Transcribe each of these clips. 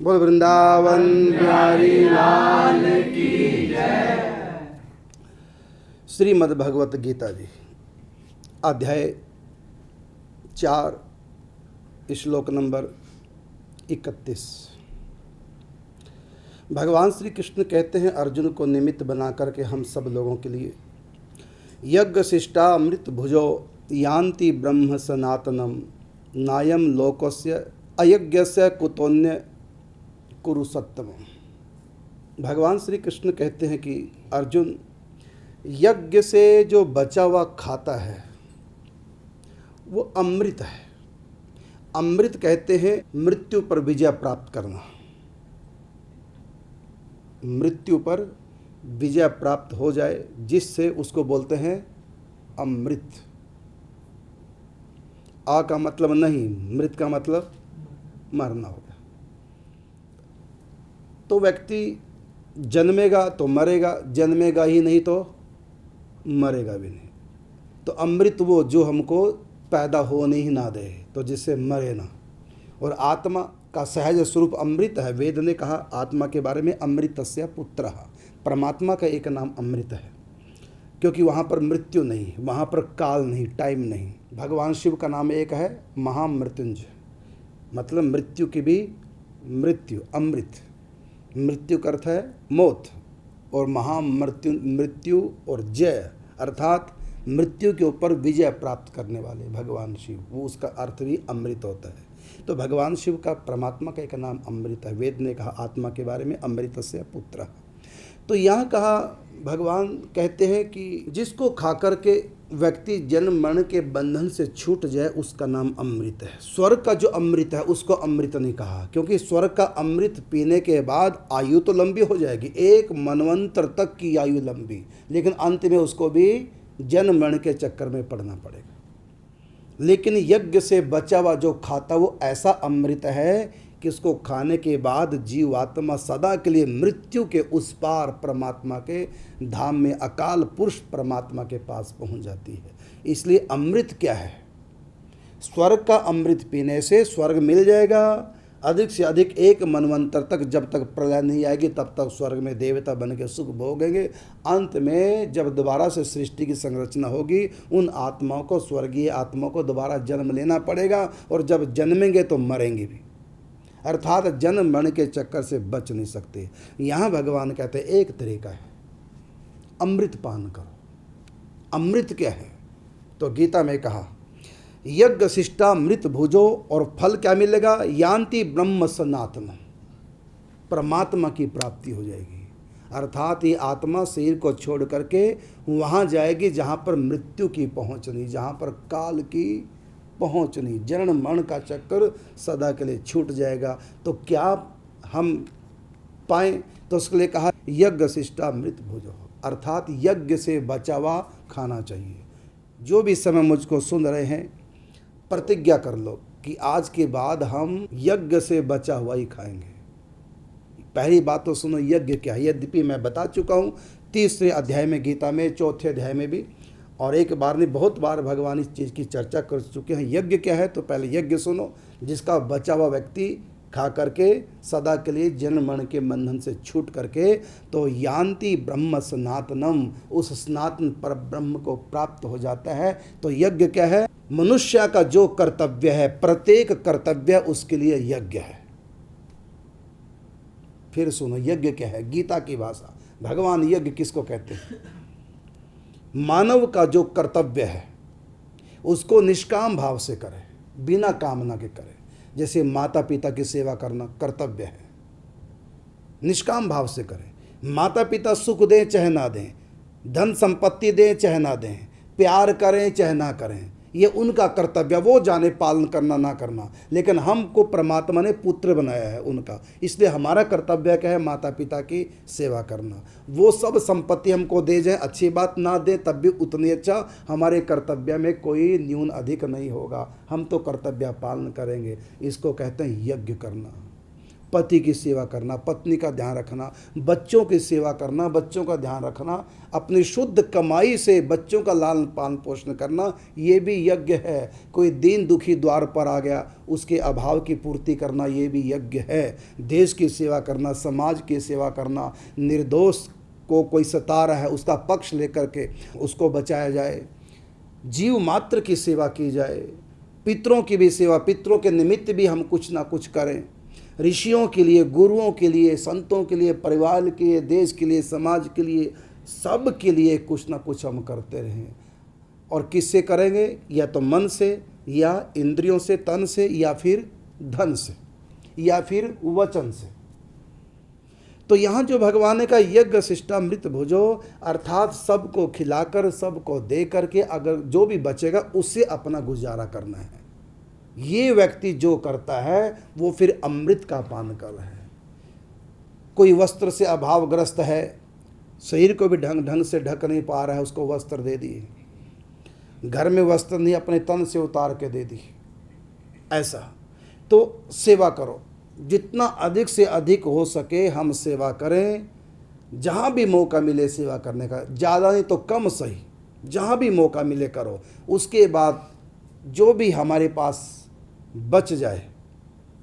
बोल वृंदावन बिहारी लाल की जय। श्रीमद् भगवत गीता जी अध्याय 4 श्लोक नंबर 31। भगवान श्री कृष्ण कहते हैं अर्जुन को निमित्त बना करके हम सब लोगों के लिए यज्ञ शिष्टा अमृत भुजो यान्ति ब्रह्म सनातनम नायम लोकस्य अयज्ञस्य कुतोन्य कुरु सत्तम। भगवान श्री कृष्ण कहते हैं कि अर्जुन, यज्ञ से जो बचा हुआ खाता है वो अमृत है। अमृत कहते हैं मृत्यु पर विजय प्राप्त करना। मृत्यु पर विजय प्राप्त हो जाए जिससे उसको बोलते हैं अमृत। आ का मतलब नहीं, मृत का मतलब मरना होगा। तो व्यक्ति जन्मेगा तो मरेगा, जन्मेगा ही नहीं तो मरेगा भी नहीं। तो अमृत वो जो हमको पैदा होने ही ना दे, तो जिससे मरे ना। और आत्मा का सहज स्वरूप अमृत है। वेद ने कहा आत्मा के बारे में अमृतस्य पुत्रः। परमात्मा का एक नाम अमृत है क्योंकि वहाँ पर मृत्यु नहीं, वहाँ पर काल नहीं, टाइम नहीं। भगवान शिव का नाम एक है महामृत्युंजय, मतलब मृत्यु की भी मृत्यु, अमृत। मृत्यु का अर्थ है मौत और मृत्यु और जय अर्थात मृत्यु के ऊपर विजय प्राप्त करने वाले भगवान शिव, वो उसका अर्थ भी अमृत होता है। तो भगवान शिव का, परमात्मा का एक नाम अमृत है। वेद ने कहा आत्मा के बारे में अमृतस्य पुत्रः। तो यहाँ कहा भगवान कहते हैं कि जिसको खा करके व्यक्ति जन्म मरण के बंधन से छूट जाए उसका नाम अमृत है। स्वर्ग का जो अमृत है उसको अमृत नहीं कहा क्योंकि स्वर्ग का अमृत पीने के बाद आयु तो लंबी हो जाएगी, एक मनवंतर तक की आयु लंबी, लेकिन अंत में उसको भी जन्म मरण के चक्कर में पड़ना पड़ेगा। लेकिन यज्ञ से बचा हुआ जो खाता वो ऐसा अमृत है कि उसको खाने के बाद जीवात्मा सदा के लिए मृत्यु के उस पार परमात्मा के धाम में अकाल पुरुष परमात्मा के पास पहुंच जाती है। इसलिए अमृत क्या है? स्वर्ग का अमृत पीने से स्वर्ग मिल जाएगा अधिक से अधिक एक मनवंतर तक, जब तक प्रलय नहीं आएगी तब तक स्वर्ग में देवता बन के सुख भोगेंगे। अंत में जब दोबारा से सृष्टि की संरचना होगी उन आत्माओं को, स्वर्गीय आत्माओं को दोबारा जन्म लेना पड़ेगा और जब जन्मेंगे तो मरेंगे भी, अर्थात जन्म मरण के चक्कर से बच नहीं सकते। यहाँ भगवान कहते हैं एक तरीका है, अमृत पान करो। अमृत क्या है? तो गीता में कहा यज्ञ शिष्टा मृत भुजो, और फल क्या मिलेगा? यान्ति ब्रह्म सनातन, परमात्मा की प्राप्ति हो जाएगी। अर्थात ये आत्मा शरीर को छोड़ करके वहाँ जाएगी जहाँ पर मृत्यु की पहुँच नहीं, जहाँ पर काल की पहुँच नहीं, जन्म मरण का चक्कर सदा के लिए छूट जाएगा। तो क्या हम पाएँ? तो उसके लिए कहा यज्ञ शिष्टा मृत भुजो, अर्थात यज्ञ से बचा हुआ खाना चाहिए। जो भी समय मुझको सुन रहे हैं प्रतिज्ञा कर लो कि आज के बाद हम यज्ञ से बचा हुआ ही खाएंगे। पहली बात तो सुनो यज्ञ क्या है। यद्यपि मैं बता चुका हूँ 3 अध्याय में गीता में, 4 अध्याय में भी, और एक बार नहीं बहुत बार भगवान इस चीज़ की चर्चा कर चुके हैं। यज्ञ क्या है? तो पहले यज्ञ सुनो, जिसका बचा हुआ व्यक्ति खा करके सदा के लिए जन्म मरण के बंधन से छूट करके तो यान्ति ब्रह्म सनातनम, उस सनातन पर ब्रह्म को प्राप्त हो जाता है। तो यज्ञ क्या है? मनुष्य का जो कर्तव्य है, प्रत्येक कर्तव्य उसके लिए यज्ञ है। फिर सुनो यज्ञ क्या है गीता की भाषा। भगवान यज्ञ किसको कहते हैं? मानव का जो कर्तव्य है उसको निष्काम भाव से करे, बिना कामना के करे। जैसे माता पिता की सेवा करना कर्तव्य है, निष्काम भाव से करें। माता पिता सुख दें चाहे ना दें, धन संपत्ति दें चाहे ना दें, प्यार करें चाहे ना करें, ये उनका कर्तव्य, वो जाने पालन करना ना करना। लेकिन हमको परमात्मा ने पुत्र बनाया है उनका, इसलिए हमारा कर्तव्य क्या है? माता पिता की सेवा करना। वो सब संपत्ति हमको दे जाए अच्छी बात, ना दे तब भी उतनी अच्छा, हमारे कर्तव्य में कोई न्यून अधिक नहीं होगा, हम तो कर्तव्य पालन करेंगे। इसको कहते हैं यज्ञ करना। पति की सेवा करना, पत्नी का ध्यान रखना, बच्चों की सेवा करना, बच्चों का ध्यान रखना, अपनी शुद्ध कमाई से बच्चों का लालन पालन पोषण करना, ये भी यज्ञ है। कोई दीन दुखी द्वार पर आ गया, उसके अभाव की पूर्ति करना, ये भी यज्ञ है। देश की सेवा करना, समाज की सेवा करना, निर्दोष को कोई सता रहा है उसका पक्ष लेकर के उसको बचाया जाए, जीव मात्र की सेवा की जाए, पितरों की भी सेवा, पितरों के निमित्त भी हम कुछ ना कुछ करें, ऋषियों के लिए, गुरुओं के लिए, संतों के लिए, परिवार के लिए, देश के लिए, समाज के लिए, सब के लिए कुछ ना कुछ हम करते रहें। और किससे करेंगे? या तो मन से, या इंद्रियों से, तन से, या फिर धन से, या फिर वचन से। तो यहाँ जो भगवान ने कहा यज्ञ शिष्टामृत भुजो, अर्थात सबको खिलाकर, सबको दे करके अगर जो भी बचेगा उससे अपना गुजारा करना है। ये व्यक्ति जो करता है वो फिर अमृत का पान कर रहा है। कोई वस्त्र से अभावग्रस्त है, शरीर को भी ढंग से ढक नहीं पा रहा है, उसको वस्त्र दे दिए। घर में वस्त्र नहीं, अपने तन से उतार के दे दी। ऐसा तो सेवा करो, जितना अधिक से अधिक हो सके हम सेवा करें। जहाँ भी मौका मिले सेवा करने का, ज़्यादा नहीं तो कम सही, जहाँ भी मौका मिले करो। उसके बाद जो भी हमारे पास बच जाए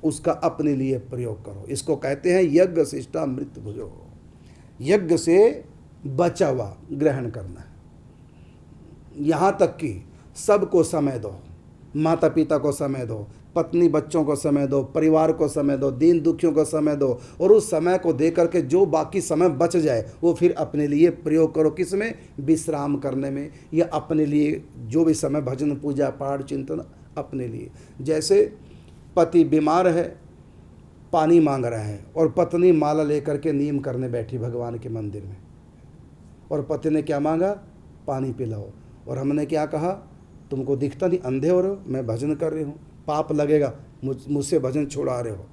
उसका अपने लिए प्रयोग करो। इसको कहते हैं यज्ञ शिष्टामृत भुजो। यज्ञ से बचा हुआ ग्रहण करना है। यहाँ तक कि सबको समय दो, माता पिता को समय दो, पत्नी बच्चों को समय दो, परिवार को समय दो, दीन दुखियों को समय दो, और उस समय को दे करके जो बाकी समय बच जाए वो फिर अपने लिए प्रयोग करो। किस में? विश्राम करने में, या अपने लिए जो भी समय भजन पूजा पाठ चिंतन अपने लिए। जैसे पति बीमार है, पानी मांग रहा है, और पत्नी माला लेकर के नीम करने बैठी भगवान के मंदिर में, और पति ने क्या मांगा? पानी पिलाओ। और हमने क्या कहा? तुमको दिखता नहीं, अंधे हो रहे हो, मैं भजन कर रही हूँ, पाप लगेगा, मुझसे भजन छोड़ा रहे हो।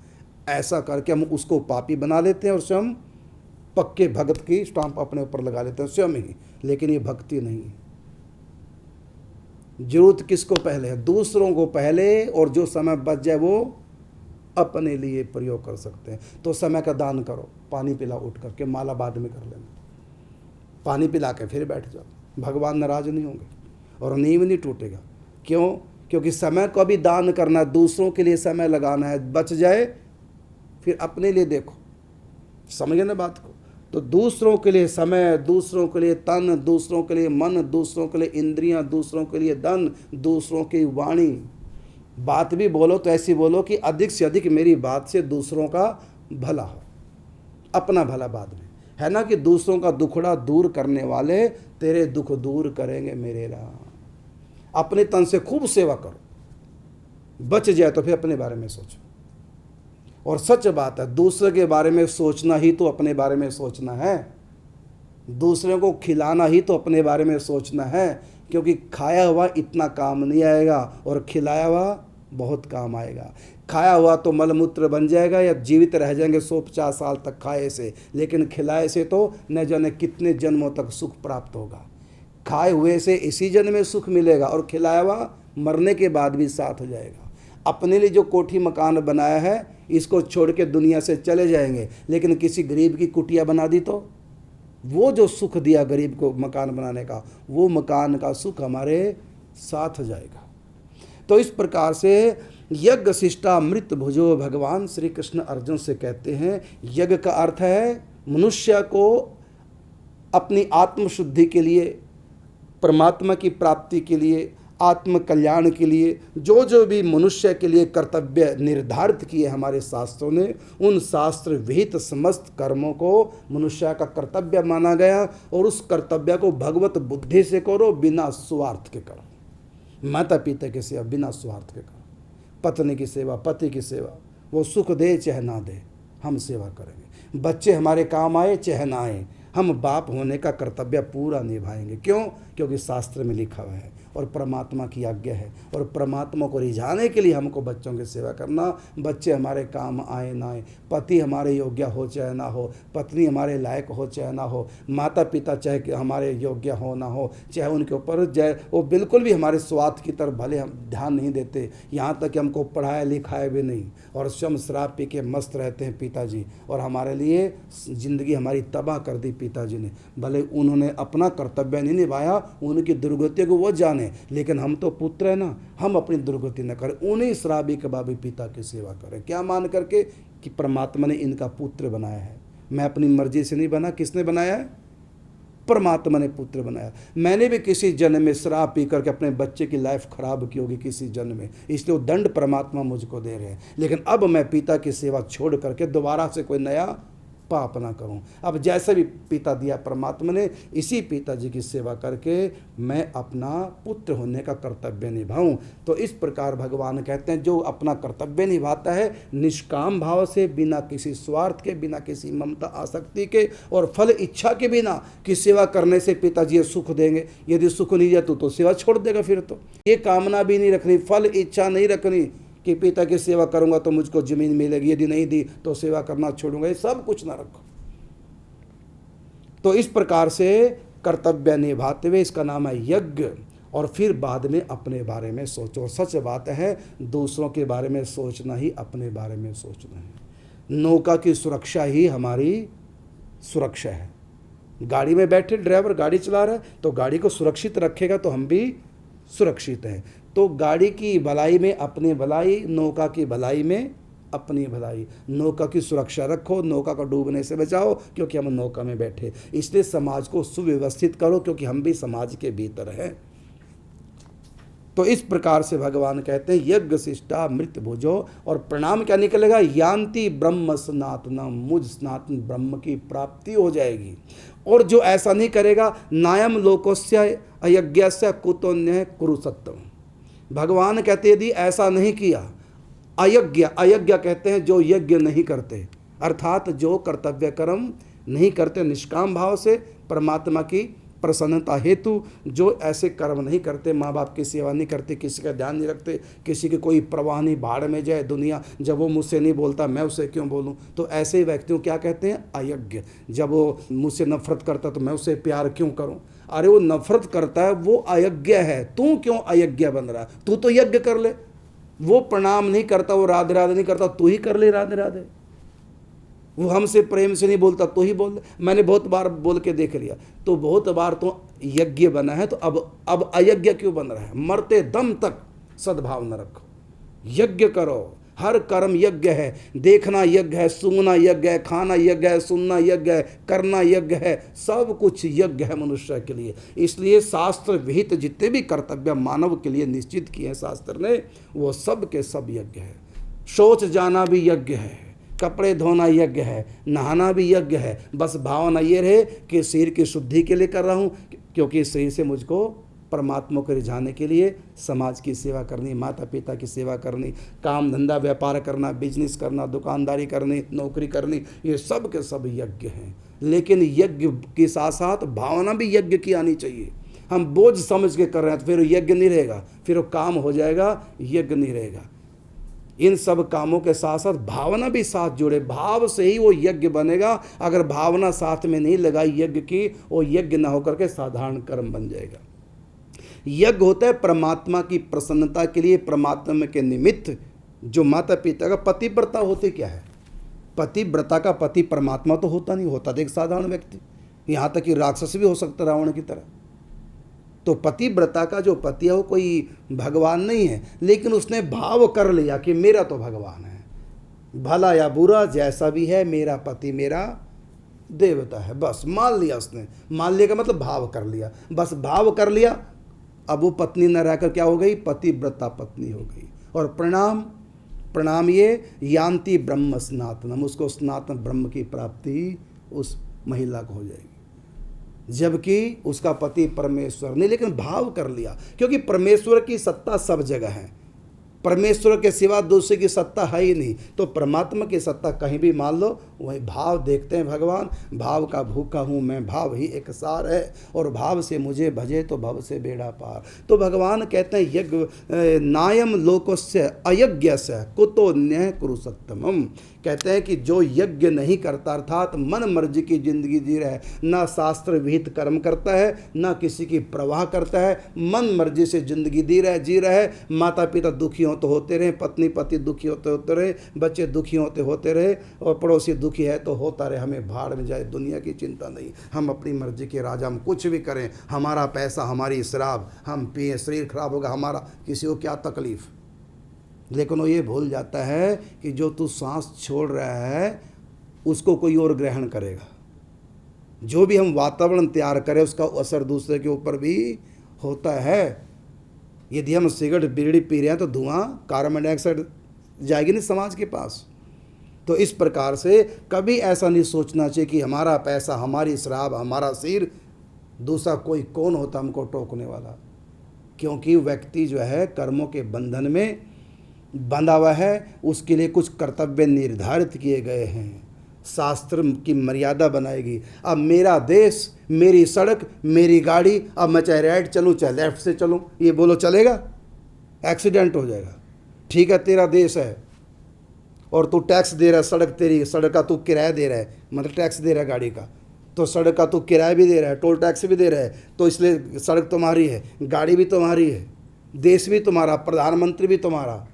ऐसा करके हम उसको पापी बना लेते हैं और स्वयं पक्के भगत की स्टाम्प अपने ऊपर लगा लेते हैं स्वयं ही। लेकिन ये भक्ति नहीं है। जरूरत किसको पहले है? दूसरों को पहले, और जो समय बच जाए वो अपने लिए प्रयोग कर सकते हैं। तो समय का दान करो, पानी पिला उठ करके, माला बाद में कर लेना, पानी पिला के फिर बैठ जाओ, भगवान नाराज नहीं होंगे और नींव नहीं टूटेगा। क्यों? क्योंकि समय को भी दान करना है, दूसरों के लिए समय लगाना है, बच जाए फिर अपने लिए देखो। समझे ना बात को? तो दूसरों के लिए समय, दूसरों के लिए तन, दूसरों के लिए मन, दूसरों के लिए इंद्रियां, दूसरों के लिए धन, दूसरों की वाणी। बात भी बोलो तो ऐसी बोलो कि अधिक से अधिक मेरी बात से दूसरों का भला हो, अपना भला बाद में, है ना? कि दूसरों का दुखड़ा दूर करने वाले तेरे दुख दूर करेंगे मेरे राम। अपने तन से खूब सेवा करो, बच जाए तो फिर अपने बारे में सोचो। और सच बात है, दूसरे के बारे में सोचना ही तो अपने बारे में सोचना है। दूसरे को खिलाना ही तो अपने बारे में सोचना है। क्योंकि खाया हुआ इतना काम नहीं आएगा और खिलाया हुआ बहुत काम आएगा। खाया हुआ तो मलमूत्र बन जाएगा या जीवित रह जाएंगे 150 साल तक खाए से, लेकिन खिलाए से तो न जाने कितने जन्मों तक सुख प्राप्त होगा। खाए हुए से इसी जन्म में सुख मिलेगा और खिलाया हुआ मरने के बाद भी साथ हो जाएगा। अपने लिए जो कोठी मकान बनाया है इसको छोड़ के दुनिया से चले जाएंगे, लेकिन किसी गरीब की कुटिया बना दी तो वो जो सुख दिया गरीब को मकान बनाने का, वो मकान का सुख हमारे साथ जाएगा। तो इस प्रकार से यज्ञ शिष्टामृत भुजो, भगवान श्री कृष्ण अर्जुन से कहते हैं यज्ञ का अर्थ है मनुष्य को अपनी आत्मशुद्धि के लिए, परमात्मा की प्राप्ति के लिए, आत्म कल्याण के लिए जो जो भी मनुष्य के लिए कर्तव्य निर्धारित किए हमारे शास्त्रों ने, उन शास्त्र विहित समस्त कर्मों को मनुष्य का कर्तव्य माना गया। और उस कर्तव्य को भगवत बुद्धि से करो, बिना स्वार्थ के करो। माता पिता की सेवा बिना स्वार्थ के करो, पत्नी की सेवा, पति की सेवा, वो सुख दे चाहे ना दे हम सेवा करेंगे। बच्चे हमारे काम आए चाहे ना आए, हम बाप होने का कर्तव्य पूरा निभाएंगे। क्यों? क्योंकि शास्त्र में लिखा हुआ है। और परमात्मा की आज्ञा है। और परमात्मा को रिझाने के लिए हमको बच्चों की सेवा करना, बच्चे हमारे काम आए ना आए, पति हमारे योग्य हो चाहे ना हो, पत्नी हमारे लायक हो चाहे ना हो, माता पिता चाहे कि हमारे योग्य हो ना हो, चाहे उनके ऊपर जय वो बिल्कुल भी हमारे स्वार्थ की तरफ भले हम ध्यान नहीं देते, यहाँ तक कि हमको पढ़ाया लिखाया भी नहीं, और स्वयं शराब पी के मस्त रहते हैं पिताजी, और हमारे लिए ज़िंदगी हमारी तबाह कर दी पिताजी ने। भले उन्होंने अपना कर्तव्य नहीं निभाया, उनकी दुर्गति को वो जाने, लेकिन हम तो पुत्र हैं ना, हम अपनी दुर्गति न करें, उन्हीं शराबी कबाबी पिता की सेवा करें, क्या मान करके कि परमात्मा ने इनका पुत्र बनाया है। मैं अपनी मर्जी से नहीं बना, किसने बनाया है? परमात्मा ने पुत्र बनाया। मैंने भी किसी जन्म में शराब पी करके अपने बच्चे की लाइफ खराब की होगी किसी जन्म में, इसलिए वो दंड परमात्मा मुझको दे रहे हैं। लेकिन अब मैं पिता की सेवा छोड़ करके दोबारा से कोई नया पाप ना करूं। अब जैसे भी पिता दिया परमात्मा ने, इसी पिताजी की सेवा करके मैं अपना पुत्र होने का कर्तव्य निभाऊं। तो इस प्रकार भगवान कहते हैं, जो अपना कर्तव्य निभाता है निष्काम भाव से, बिना किसी स्वार्थ के, बिना किसी ममता आसक्ति के और फल इच्छा के बिना कि सेवा करने से पिताजी सुख देंगे। यदि सुख नहीं दिया तो सेवा छोड़ देगा। फिर तो ये कामना भी नहीं रखनी, फल इच्छा नहीं रखनी कि पिता की सेवा करूंगा तो मुझको जमीन मिलेगी, यदि नहीं दी तो सेवा करना छोड़ूंगा, ये सब कुछ ना रखो। तो इस प्रकार से कर्तव्य निभाते हुए, इसका नाम है यज्ञ। और फिर बाद में अपने बारे में सोचो। सच बात है, दूसरों के बारे में सोचना ही अपने बारे में सोचना है। नौका की सुरक्षा ही हमारी सुरक्षा है। गाड़ी में बैठे ड्राइवर गाड़ी चला रहा है तो गाड़ी को सुरक्षित रखेगा तो हम भी सुरक्षित हैं। तो गाड़ी की भलाई में अपनी भलाई, नौका की भलाई में अपनी भलाई। नौका की सुरक्षा रखो, नौका को डूबने से बचाओ, क्योंकि हम नौका में बैठे। इसलिए समाज को सुव्यवस्थित करो, क्योंकि हम भी समाज के भीतर हैं। तो इस प्रकार से भगवान कहते हैं यज्ञ शिष्टा मृत भुजो। और प्रणाम क्या निकलेगा? यान्ति ब्रह्म सनातनम, मुझ सनातन ब्रह्म की प्राप्ति हो जाएगी। और जो ऐसा नहीं करेगा, नायम लोकोस्य अयज्ञस्य कुतोन्य कुरु सत्यम। भगवान कहते यदि ऐसा नहीं किया, अयज्ञ, अयज्ञ कहते हैं जो यज्ञ नहीं करते, अर्थात जो कर्तव्य कर्म नहीं करते निष्काम भाव से, परमात्मा की प्रसन्नता हेतु जो ऐसे कर्म नहीं करते, माँ बाप की सेवा नहीं करते, किसी का ध्यान नहीं रखते, किसी की कोई परवाह नहीं, भाड़ में जाए दुनिया, जब वो मुझसे नहीं बोलता मैं उसे क्यों बोलूँ। तो ऐसे व्यक्तियों क्या कहते हैं? अयज्ञ। जब वो मुझसे नफरत करता तो मैं उसे प्यार क्यों करूँ? अरे वो नफरत करता है, वो अयज्ञ है, तू क्यों अयज्ञ बन रहा है? तू तो यज्ञ कर ले। वो प्रणाम नहीं करता, वो राधे राधे नहीं करता, तू ही कर ले राधे राधे। वो हमसे प्रेम से नहीं बोलता, तो ही बोल ले। मैंने बहुत बार बोल के देख लिया, तो बहुत बार तो यज्ञ बना है, तो अब अयज्ञ क्यों बन रहा है? मरते दम तक सद्भाव न रखो, यज्ञ करो। हर कर्म यज्ञ है, देखना यज्ञ है, सूंघना यज्ञ है, खाना यज्ञ है, सुनना यज्ञ है, करना यज्ञ है, सब कुछ यज्ञ है मनुष्य के लिए। इसलिए शास्त्र विहित जितने भी कर्तव्य मानव के लिए निश्चित किए हैं शास्त्र ने, वो सब के सब यज्ञ है। शौच जाना भी यज्ञ है, कपड़े धोना यज्ञ है, नहाना भी यज्ञ है। बस भावना ये रहे कि शरीर की शुद्धि के लिए कर रहा हूँ, क्योंकि शरीर से मुझको परमात्मा को रिझाने के लिए समाज की सेवा करनी, माता पिता की सेवा करनी, काम धंधा व्यापार करना, बिजनेस करना, दुकानदारी करनी, नौकरी करनी, ये सब के सब यज्ञ हैं। लेकिन यज्ञ के साथ साथ भावना भी यज्ञ की आनी चाहिए। हम बोझ समझ के कर रहे हैं तो फिर यज्ञ नहीं रहेगा, फिर वो काम हो जाएगा, यज्ञ नहीं रहेगा। इन सब कामों के साथ साथ भावना भी साथ जुड़े, भाव से ही वो यज्ञ बनेगा। अगर भावना साथ में नहीं लगाई यज्ञ की, वो यज्ञ ना होकर के साधारण कर्म बन जाएगा। यज्ञ होता है परमात्मा की प्रसन्नता के लिए, परमात्मा के निमित्त। जो माता पिता का पतिव्रता होते क्या है? पतिव्रता का पति परमात्मा तो होता नहीं, होता तो एक साधारण व्यक्ति, यहाँ तक कि राक्षस भी हो सकता रावण की तरह। तो पतिव्रता का जो पति है वो कोई भगवान नहीं है, लेकिन उसने भाव कर लिया कि मेरा तो भगवान है, भला या बुरा जैसा भी है मेरा पति मेरा देवता है। बस मान लिया उसने, मान लिया का मतलब भाव कर लिया, बस भाव कर लिया। अब वो पत्नी न रहकर क्या हो गई? पतिव्रता पत्नी हो गई। और प्रणाम, प्रणाम ये यान्ति ब्रह्म सनातनम, उसको सनातन ब्रह्म की प्राप्ति उस महिला को हो जाएगी, जबकि उसका पति परमेश्वर नहीं, लेकिन भाव कर लिया। क्योंकि परमेश्वर की सत्ता सब जगह है, परमेश्वर के सिवा दूसरे की सत्ता है ही नहीं। तो परमात्मा की सत्ता कहीं भी मान लो, वही भाव देखते हैं भगवान। भाव का भूखा हूँ मैं, भाव ही एक सार है, और भाव से मुझे भजे तो भव से बेड़ा पार। तो भगवान कहते हैं यज्ञ नायम लोकस्य अयज्ञस्य कुतो न्याय कुरु सत्तमम। कहते हैं कि जो यज्ञ नहीं करता, अर्थात मन मर्जी की जिंदगी जी रहा है, ना शास्त्र विहित कर्म करता है, ना किसी की प्रवाह करता है, मन मर्जी से जिंदगी जी रहा है। माता पिता दुखी हो तो होते रहे, पत्नी पति दुखी होते रहे, बच्चे दुखी होते रहे, और पड़ोसी दुखी है तो होता रहे, हमें भाड़ में जाए, दुनिया की चिंता नहीं। हम अपनी मर्जी के राजा, हम कुछ भी करें, हमारा पैसा हमारी शराब, हम पिए, शरीर खराब होगा हमारा, किसी को क्या तकलीफ। लेकिन वो ये भूल जाता है कि जो तू सांस छोड़ रहा है उसको कोई और ग्रहण करेगा। जो भी हम वातावरण तैयार करें उसका असर दूसरे के ऊपर भी होता है। यदि हम सिगरेट बीड़ी पी रहे हैं तो धुआं, कार्बन डाइऑक्साइड जाएगी नहीं समाज के पास। तो इस प्रकार से कभी ऐसा नहीं सोचना चाहिए कि हमारा पैसा, हमारी शराब, हमारा सिर, दूसरा कोई कौन होता हमको टोकने वाला। क्योंकि व्यक्ति जो है कर्मों के बंधन में बंधा हुआ है, उसके लिए कुछ कर्तव्य निर्धारित किए गए हैं, शास्त्र की मर्यादा बनाएगी। अब मेरा देश, मेरी सड़क, मेरी गाड़ी, अब मैं चाहे राइट चलूँ चाहे लेफ्ट से चलूँ, ये बोलो चलेगा? एक्सीडेंट हो जाएगा। ठीक है, तेरा देश है और तू टैक्स दे रहा है, सड़क तेरी, सड़क का तू किराया दे रहा है, मतलब टैक्स दे रहा है गाड़ी का, तो सड़क का तू किराया भी दे रहा है, टोल टैक्स भी दे रहा है, तो इसलिए सड़क तुम्हारी है, गाड़ी भी तुम्हारी है, देश भी तुम्हारा, प्रधानमंत्री भी तुम्हारा,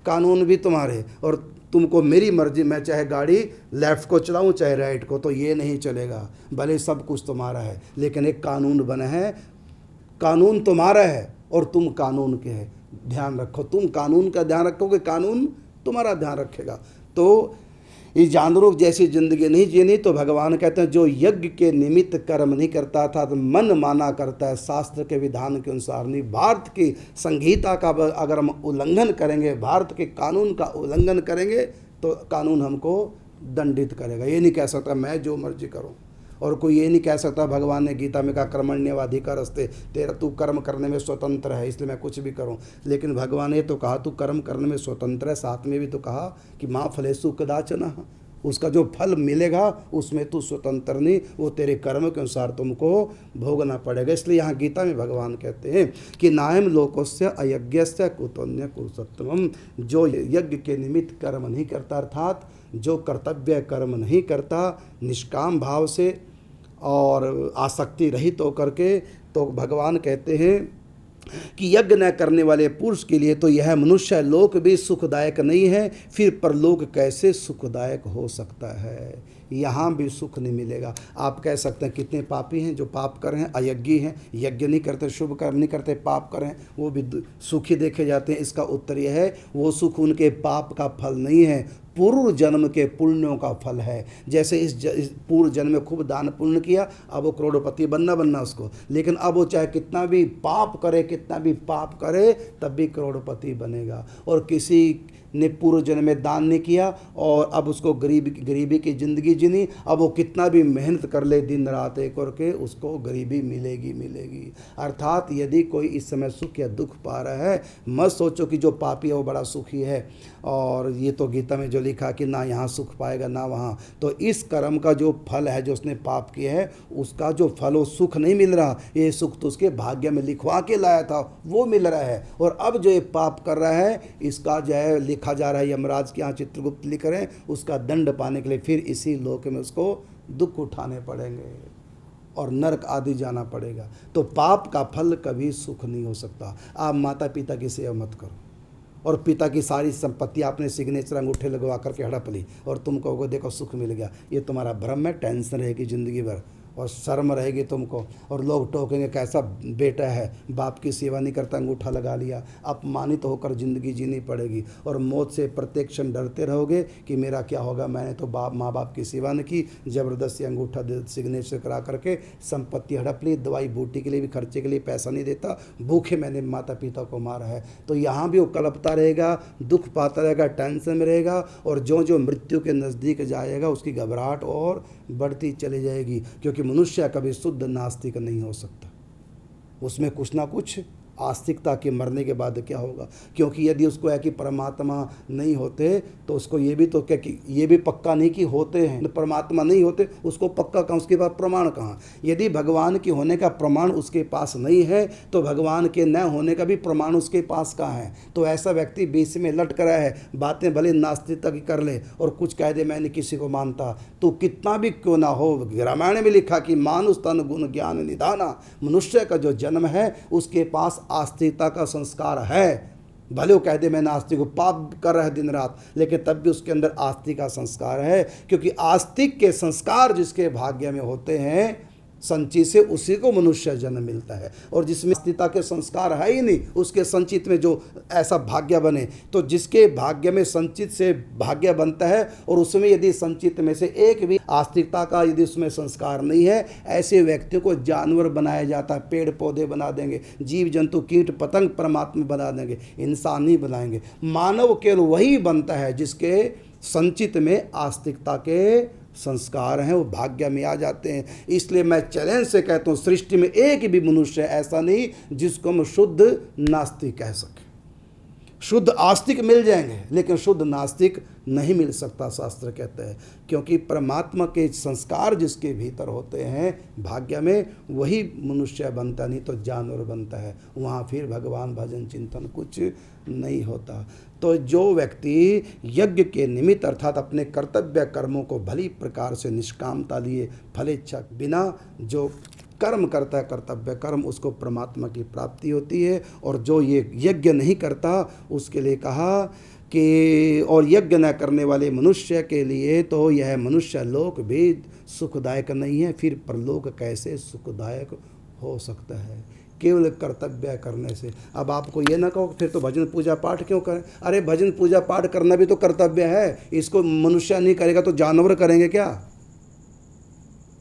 कानून भी तुम्हारे, और तुमको मेरी मर्जी, मैं चाहे गाड़ी लेफ़्ट को चलाऊं चाहे राइट को, तो ये नहीं चलेगा। भले सब कुछ तुम्हारा है, लेकिन एक कानून बना है, कानून तुम्हारा है और तुम कानून के हैं। ध्यान रखो, तुम कानून का ध्यान रखोगे, कानून तुम्हारा ध्यान रखेगा। तो इस जानवरों जैसी जिंदगी नहीं जीनी। तो भगवान कहते हैं जो यज्ञ के निमित्त कर्म नहीं करता था, तो मन माना करता है, शास्त्र के विधान के अनुसार नहीं, भारत की संहिता का अगर हम उल्लंघन करेंगे, भारत के कानून का उल्लंघन करेंगे, तो कानून हमको दंडित करेगा। ये नहीं कह सकता मैं जो मर्जी करूं, और कोई ये नहीं कह सकता, भगवान ने गीता में कहा कर्मण्येवाधिकारस्ते, तेरा तू कर्म करने में स्वतंत्र है इसलिए मैं कुछ भी करूं। लेकिन भगवान ने तो कहा तू कर्म करने में स्वतंत्र है, साथ में भी तो कहा कि माँ फलेषु कदाचन, उसका जो फल मिलेगा उसमें तू स्वतंत्र नहीं, वो तेरे कर्म के अनुसार तुमको भोगना पड़ेगा। इसलिए यहाँ गीता में भगवान कहते हैं कि नायम लोकस्य अयज्ञस्य कुतोन्य कुरुसत्तमम। जो यज्ञ के निमित्त कर्म नहीं करता, अर्थात जो कर्तव्य कर्म नहीं करता निष्काम भाव से और आसक्ति रहित होकर के, तो भगवान कहते हैं कि यज्ञ न करने वाले पुरुष के लिए तो यह मनुष्य लोक भी सुखदायक नहीं है, फिर परलोक कैसे सुखदायक हो सकता है। यहाँ भी सुख नहीं मिलेगा। आप कह सकते हैं कितने पापी हैं जो पाप कर रहे हैं, अयज्ञी हैं, यज्ञ नहीं करते, शुभ कर्म नहीं करते, पाप करें, वो भी सुखी देखे जाते हैं। इसका उत्तर यह है वो सुख उनके पाप का फल नहीं है, पूर्व जन्म के पुण्यों का फल है। जैसे इस पूर्व जन्म में खूब दान पुण्य किया, अब वो करोड़पति बनना उसको, लेकिन अब वो चाहे कितना भी पाप करे तब भी करोड़पति बनेगा। और किसी ने पूर्व जन्म में दान नहीं किया और अब उसको गरीबी की ज़िंदगी जीनी, अब वो कितना भी मेहनत कर ले दिन रात एक करके, उसको गरीबी मिलेगी। अर्थात यदि कोई इस समय सुख या दुख पा रहा है, मत सोचो कि जो पापी है वो बड़ा सुखी है, और ये तो गीता में जो लिखा कि ना यहाँ सुख पाएगा ना वहाँ। तो इस कर्म का जो फल है, जो उसने पाप किया है, उसका जो फल वो सुख नहीं मिल रहा, ये सुख तो उसके भाग्य में लिखवा के लाया था वो मिल रहा है। और अब जो ये पाप कर रहा है, इसका जो है लिखा जा रहा है, यमराज के यहाँ चित्रगुप्त लिख रहे हैं, उसका दंड पाने के लिए फिर इसी लोक में उसको दुख उठाने पड़ेंगे और नरक आदि जाना पड़ेगा। तो पाप का फल कभी सुख नहीं हो सकता। आप माता पिता की सेवा मत करो और पिता की सारी संपत्ति आपने सिग्नेचर अंगूठे लगवा करके हड़प ली और तुम कहोगे देखो सुख मिल गया, ये तुम्हारा भ्रम है। टेंशन रहेगी ज़िंदगी भर और शर्म रहेगी तुमको, और लोग टोकेंगे कैसा बेटा है, बाप की सेवा नहीं करता, अंगूठा लगा लिया। अपमानित होकर ज़िंदगी जीनी पड़ेगी और मौत से प्रत्येक क्षण डरते रहोगे कि मेरा क्या होगा, मैंने तो माँ बाप की सेवा नहीं की, ज़बरदस्ती अंगूठा सिग्नेचर करा करके संपत्ति हड़प ली, दवाई बूटी के लिए भी खर्चे के लिए पैसा नहीं देता, भूखे मैंने माता पिता को मारा है। तो यहाँ भी वो कल्पता रहेगा, दुख पाता रहेगा, टेंशन में रहेगा, और जो मृत्यु के नज़दीक जाएगा उसकी घबराहट और बढ़ती चली जाएगी। क्योंकि मनुष्य कभी शुद्ध नास्तिक नहीं हो सकता, उसमें कुछ ना कुछ आस्तिकता के मरने के बाद क्या होगा। क्योंकि यदि उसको है कि परमात्मा नहीं होते तो उसको ये भी तो क्या कि ये भी पक्का नहीं कि होते हैं, परमात्मा नहीं होते उसको पक्का कहाँ, उसके पास प्रमाण कहाँ। यदि भगवान के होने का प्रमाण उसके पास नहीं है तो भगवान के न होने का भी प्रमाण उसके पास कहाँ है। तो ऐसा व्यक्ति बीच में लटक रहा है, बातें भले नास्तिकता की कर ले और कुछ कह दे मैं नहीं किसी को मानता, तो कितना भी क्यों ना हो। रामायण में लिखा कि मानुष तन गुण ज्ञान निधाना, मनुष्य का जो जन्म है उसके पास आस्तिकता का संस्कार है। भले वो कह दे मैं नास्तिक हूँ, पाप कर रहा है दिन रात, लेकिन तब भी उसके अंदर आस्तिक का संस्कार है। क्योंकि आस्तिक के संस्कार जिसके भाग्य में होते हैं संचित से उसी को मनुष्य जन्म मिलता है। और जिसमें आस्तिकता के संस्कार है ही नहीं उसके संचित में जो ऐसा भाग्य बने, तो जिसके भाग्य में संचित से भाग्य बनता है और उसमें यदि संचित में से एक भी आस्तिकता का यदि उसमें संस्कार नहीं है, ऐसे व्यक्तियों को जानवर बनाया जाता है। पेड़ पौधे बना देंगे, जीव जंतु कीट पतंग परमात्मा बना देंगे, इंसान नहीं बनाएंगे। मानव केवल वही बनता है जिसके संचित में आस्तिकता के संस्कार हैं, वो भाग्य में आ जाते हैं। इसलिए मैं चैलेंज से कहता हूँ सृष्टि में एक भी मनुष्य ऐसा नहीं जिसको हम शुद्ध नास्तिक कह सके। शुद्ध आस्तिक मिल जाएंगे लेकिन शुद्ध नास्तिक नहीं मिल सकता, शास्त्र कहते हैं। क्योंकि परमात्मा के संस्कार जिसके भीतर होते हैं भाग्य में, वही मनुष्य बनता, नहीं तो जानवर बनता है। वहाँ फिर भगवान भजन चिंतन कुछ नहीं होता। तो जो व्यक्ति यज्ञ के निमित्त अर्थात अपने कर्तव्य कर्मों को भली प्रकार से निष्कामता लिए फलेच्छा बिना जो कर्म करता है कर्तव्य कर्म, उसको परमात्मा की प्राप्ति होती है। और जो ये यज्ञ नहीं करता उसके लिए कहा कि और यज्ञ न करने वाले मनुष्य के लिए तो यह मनुष्य लोक भी सुखदायक नहीं है, फिर परलोक कैसे सुखदायक हो सकता है केवल कर्तव्य करने से। अब आपको ये ना कहो फिर तो भजन पूजा पाठ क्यों करें। अरे भजन पूजा पाठ करना भी तो कर्तव्य है, इसको मनुष्य नहीं करेगा तो जानवर करेंगे क्या।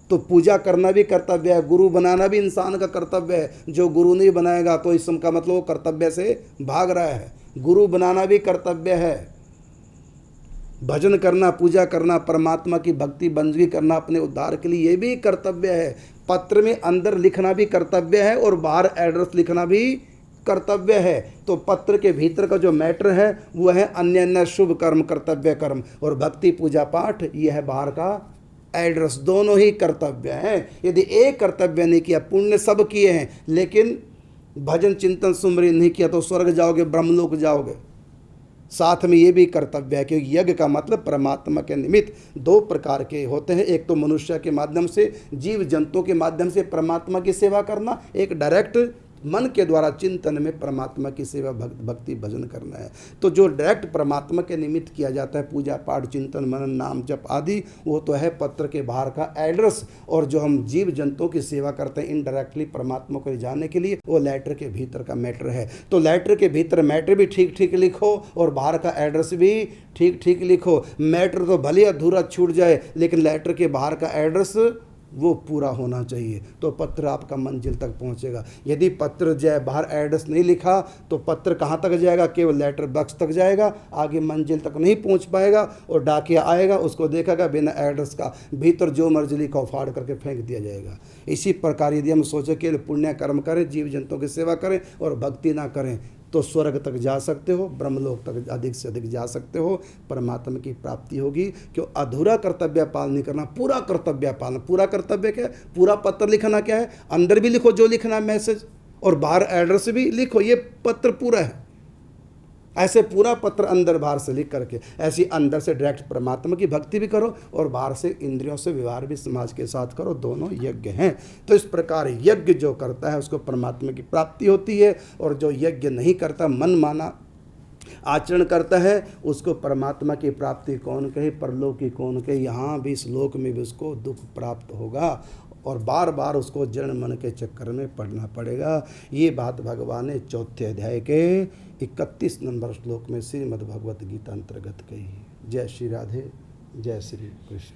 तो पूजा करना भी कर्तव्य है, गुरु बनाना भी इंसान का कर्तव्य है। जो गुरु नहीं बनाएगा तो इसका मतलब वो कर्तव्य से भाग रहा है। गुरु बनाना भी कर्तव्य है, भजन करना पूजा करना परमात्मा की भक्ति बंदगी करना अपने उद्धार के लिए ये भी कर्तव्य है। पत्र में अंदर लिखना भी कर्तव्य है और बाहर एड्रेस लिखना भी कर्तव्य है। तो पत्र के भीतर का जो मैटर है वो है अन्य अन्य शुभ कर्म कर्तव्य कर्म, और भक्ति पूजा पाठ ये है बाहर का एड्रेस। दोनों ही कर्तव्य हैं। यदि एक कर्तव्य नहीं किया, पुण्य सब किए हैं लेकिन भजन चिंतन सुमरी नहीं किया तो स्वर्ग जाओगे ब्रह्मलोक जाओगे। साथ में ये भी कर्तव्य है क्योंकि यज्ञ का मतलब परमात्मा के निमित्त दो प्रकार के होते हैं। एक तो मनुष्य के माध्यम से जीव जंतुओं के माध्यम से परमात्मा की सेवा करना, एक डायरेक्ट मन के द्वारा चिंतन में परमात्मा की सेवा भक्ति भजन करना है। तो जो डायरेक्ट परमात्मा के निमित्त किया जाता है पूजा पाठ चिंतन मनन नाम जप आदि, वो तो है पत्र के बाहर का एड्रेस। और जो हम जीव जंतुओं की सेवा करते हैं इनडायरेक्टली परमात्मा को जाने के लिए, वो लेटर के भीतर का मैटर है। तो लेटर के भीतर मैटर भी ठीक ठीक लिखो और बाहर का एड्रेस भी ठीक ठीक लिखो। मैटर तो भले अधूरा छूट जाए लेकिन लेटर के बाहर का एड्रेस वो पूरा होना चाहिए, तो पत्र आपका मंजिल तक पहुंचेगा। यदि पत्र जाए बाहर एड्रेस नहीं लिखा तो पत्र कहाँ तक जाएगा, केवल लेटर बॉक्स तक जाएगा, आगे मंजिल तक नहीं पहुंच पाएगा। और डाकिया आएगा उसको देखेगा बिना एड्रेस का, भीतर जो मर्जी लिखा फाड़ करके फेंक दिया जाएगा। इसी प्रकार यदि हम सोचे कि पुण्य कर्म करें, जीव जंतुओं की सेवा करें और भक्ति ना करें तो स्वर्ग तक जा सकते हो, ब्रह्मलोक तक अधिक से अधिक जा सकते हो, परमात्मा की प्राप्ति होगी। क्यों अधूरा कर्तव्य पालन नहीं करना, पूरा कर्तव्य पालन। पूरा कर्तव्य क्या है, पूरा पत्र लिखना क्या है, अंदर भी लिखो जो लिखना है मैसेज और बाहर एड्रेस भी लिखो, ये पत्र पूरा है। ऐसे पूरा पत्र अंदर बाहर से लिख करके ऐसी अंदर से डायरेक्ट परमात्मा की भक्ति भी करो और बाहर से इंद्रियों से व्यवहार भी समाज के साथ करो, दोनों यज्ञ हैं। तो इस प्रकार यज्ञ जो करता है उसको परमात्मा की प्राप्ति होती है, और जो यज्ञ नहीं करता मन माना आचरण करता है उसको परमात्मा की प्राप्ति कौन कहे, परलोक की कौन कहे। यहाँ भी इस लोक में भी उसको दुख प्राप्त होगा और बार बार उसको जन्म मन के चक्कर में पड़ना पड़ेगा। ये बात भगवान ने 4 अध्याय के 31 नंबर श्लोक में श्रीमद् भगवत गीता अंतर्गत कही। जय श्री राधे, जय श्री कृष्ण।